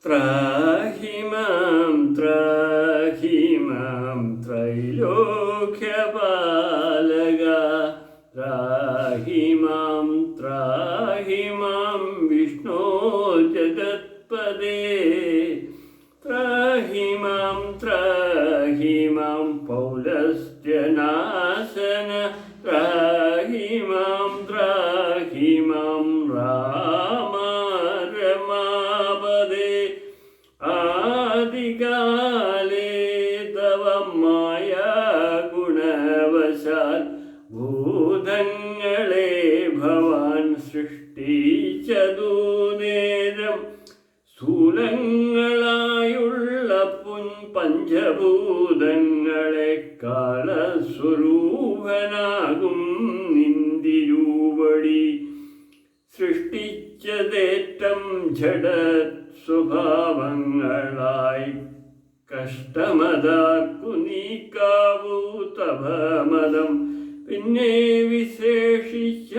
त्राहि मां त्रैलोक्यपालका त्राहि मां विष्णो जगत्पदे त्राहि मां पौलस्त्यनाशन त्राहि मां राम रमापदे आदिकाले तव माया गुणवशाൽ ഭൂതങ്ങളെ ഭവാൻ സൃഷ്ടിച്ചതു നേരം സ്ഥൂലങ്ങളായുള്ള പഞ്ചഭൂതങ്ങളെ കാലസ്വരൂപനാകും നിന്തിരുവടി സൃഷ്ടിച്ചതേറ്റം ജഡ സ്വഭാവങ്ങളായി കഷ്ടമതാക്കു നീക്കാവൂ തപമതം പിന്നെ വിശേഷിച്ചതിലും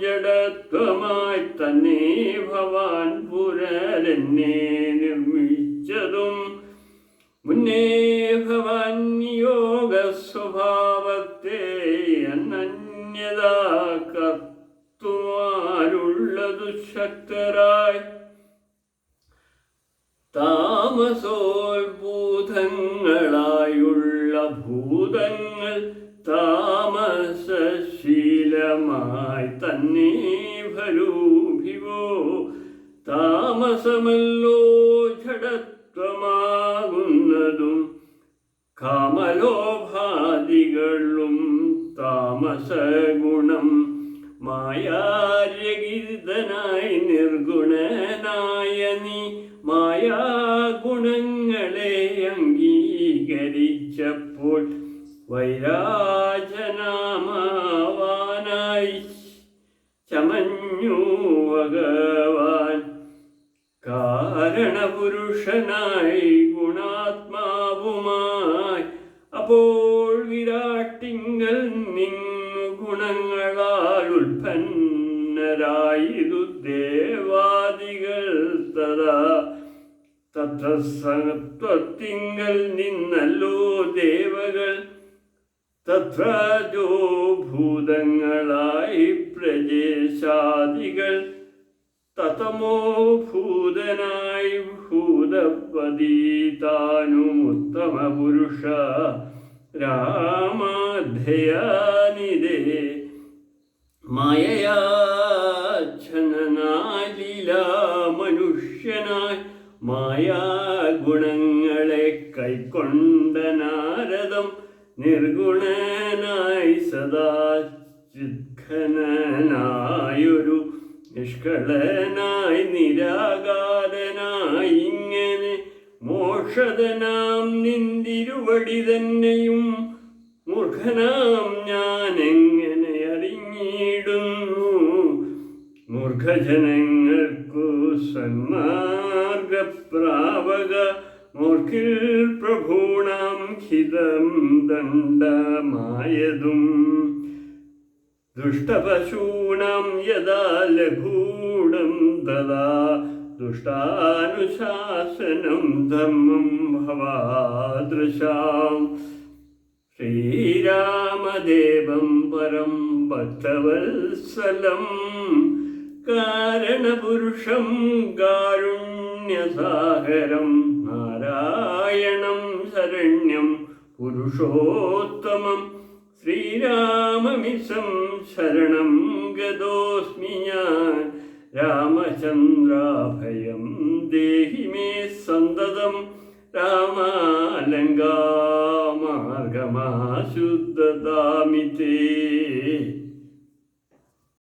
ജഡത്വമായി തന്നെ ഭവാൻ പുനരെന്നെ നിർമ്മിച്ചതും മുന്നേ ഭവാൻ യോഗ സ്വഭാവത്തെ അനന്യതാ കർത്തുമാരുള്ളതു ശക്തരായി താമസോത്ഭൂതങ്ങളായുള്ള ഭൂതങ്ങൾ താമസശീലമായി തന്നെ ഭരൂഭിവോ താമസമല്ലോ ജഡത്വമാകുന്നതും കാമലോഭാദികളും താമസഗുണം മായാരഹിതനായി നിർഗുണനായ നീ മായാഗുണങ്ങളെ അംഗീകരിച്ചപ്പോൾ വൈരാജനാമവാനായി ചമഞ്ഞു ഭഗവാൻ കാരണപുരുഷനായി ഗുണാത്മാവുമായി അപ്പോൾ വിരാട്ടിങ്കൽ നിന്നു ഗുണങ്ങളാൽ ഉത്പന്നരായിരു ദേവാദികൾ തഥാ തത്ര സത്വത്തിങ്കൽ നിന്നല്ലോ ദേവകൾ തത്രജോ ഭൂതങ്ങളായി പ്രജേശാദികൾ തതമോ ഭൂതനായി ഭൂതപതീതാനും ഉത്തമ പുരുഷ രാമാധ്യാനിതേ മായയാച്ഛനായി ലീലാ മനുഷ്യനായി മായാഗുണങ്ങളെ കൈക്കൊണ്ട നാരദം നിർഗുണനായി സദാ ചിദ്ഘനനായൊരു നിഷ്കളനായി നിരാകാരനായി ഇങ്ങനെ മോക്ഷതനാം നിന്തിരുവടി തന്നെയും മൂർഖനാം ഞാൻ എങ്ങനെ അറിഞ്ഞിടുന്നു മൂർഖജനങ്ങൾക്കു സന്മാർഗപ്രാപക മൂർഖിൽ പ്രഭൂണാം ഹിതം ദണ്ഡമായതും ദുഷ്ടപശൂനാം യഥാ ലഘൂഢം തഥാ ദുഷ്ടാനുശാസനം ധർമ്മം ഭവാദൃശാം ശ്രീരാമദേവം പരം ഭക്തവത്സലം കാരണപുരുഷം കാരുണ്യസാഗരം നാരായണം ശരണ്യം പുരുഷോത്തമം ശ്രീരാമമിസം ശരണം ഗതോസ്മി ഞാൻ രാമചന്ദ്രാഭയം ദേഹി മേ സന്തതം രാമാലങ്കാമാർഗമാശുദ്ധദാമി തേ